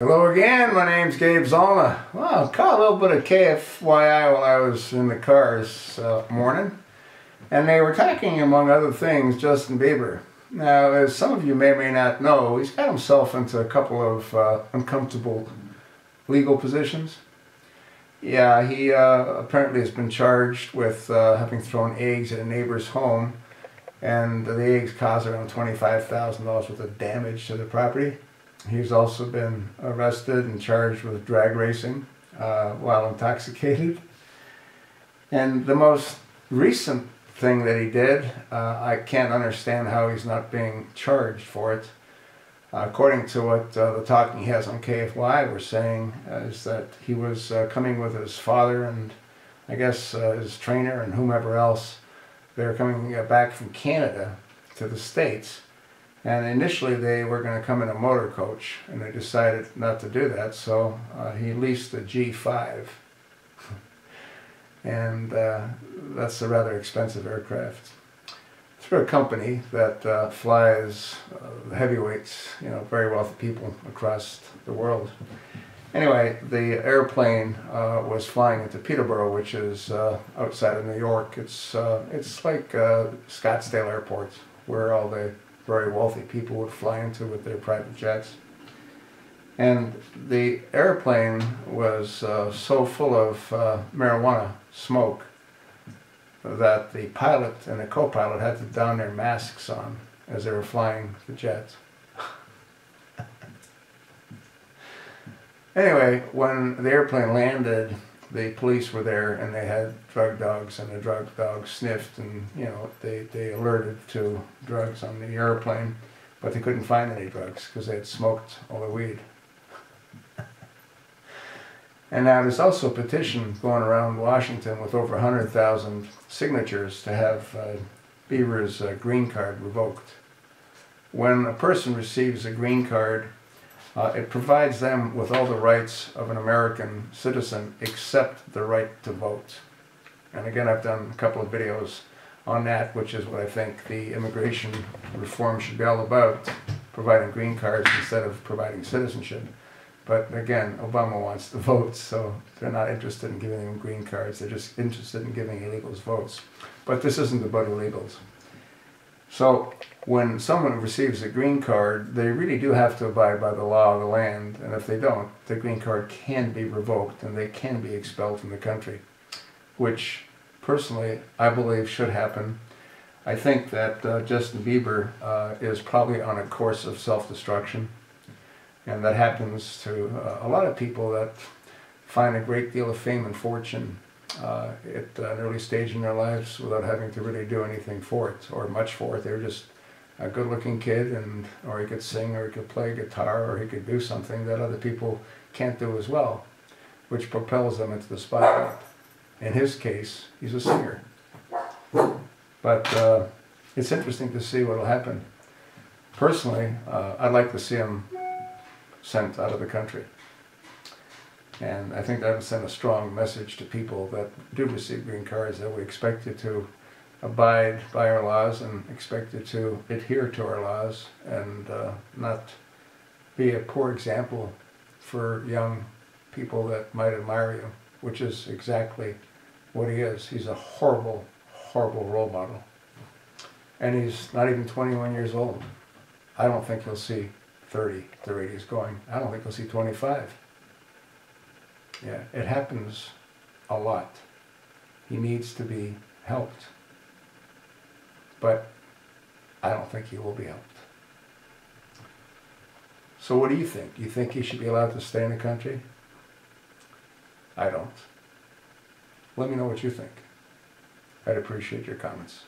Hello again, my name's Gabe Zolna. Well, I caught a little bit of KFYI while I was in the car this morning, and they were talking, among other things, Justin Bieber. Now, as some of you may or may not know, he's got himself into a couple of uncomfortable legal positions. Yeah, he apparently has been charged with having thrown eggs at a neighbor's home, and the eggs caused around $25,000 worth of damage to the property. He's also been arrested and charged with drag racing while intoxicated. And the most recent thing that he did, I can't understand how he's not being charged for it. According to what the talking heads on KFY were saying, is that he was coming with his father and I guess his trainer and whomever else. They were coming back from Canada to the States. And initially they were going to come in a motor coach, and they decided not to do that, so he leased a G5. And that's a rather expensive aircraft. It's for a company that flies heavyweights, very wealthy people across the world. Anyway, the airplane was flying into Peterborough, which is outside of New York. It's like Scottsdale Airport, where all the very wealthy people would fly into with their private jets. And the airplane was so full of marijuana smoke that the pilot and the co-pilot had to don their masks on as they were flying the jets. Anyway, when the airplane landed, the police were there and they had drug dogs, and the drug dogs sniffed, and they alerted to drugs on the airplane, but they couldn't find any drugs because they had smoked all the weed. And now there's also a petition going around Washington with over 100,000 signatures to have Bieber's green card revoked. When a person receives a green card, it provides them with all the rights of an American citizen except the right to vote. And again, I've done a couple of videos on that, which is what I think the immigration reform should be all about, providing green cards instead of providing citizenship. But again, Obama wants the votes, so they're not interested in giving them green cards. They're just interested in giving illegals votes. But this isn't about illegals. So when someone receives a green card, they really do have to abide by the law of the land, and if they don't, the green card can be revoked and they can be expelled from the country, which personally I believe should happen. I think that Justin Bieber is probably on a course of self-destruction, and that happens to a lot of people that find a great deal of fame and fortune at an early stage in their lives without having to really do anything for it or much for it. They're just a good-looking kid, or he could sing, or he could play guitar, or he could do something that other people can't do as well, which propels them into the spotlight. In his case, he's a singer. But it's interesting to see what will happen. Personally, I'd like to see him sent out of the country. And I think that would send a strong message to people that do receive green cards, that we expect you to abide by our laws and expect you to adhere to our laws and not be a poor example for young people that might admire you, which is exactly what he is. He's a horrible, horrible role model. And he's not even 21 years old. I don't think he'll see 30, the rate he's going. I don't think he'll see 25. Yeah, it happens a lot. He needs to be helped. But I don't think he will be helped. So what do you think? Do you think he should be allowed to stay in the country? I don't. Let me know what you think. I'd appreciate your comments.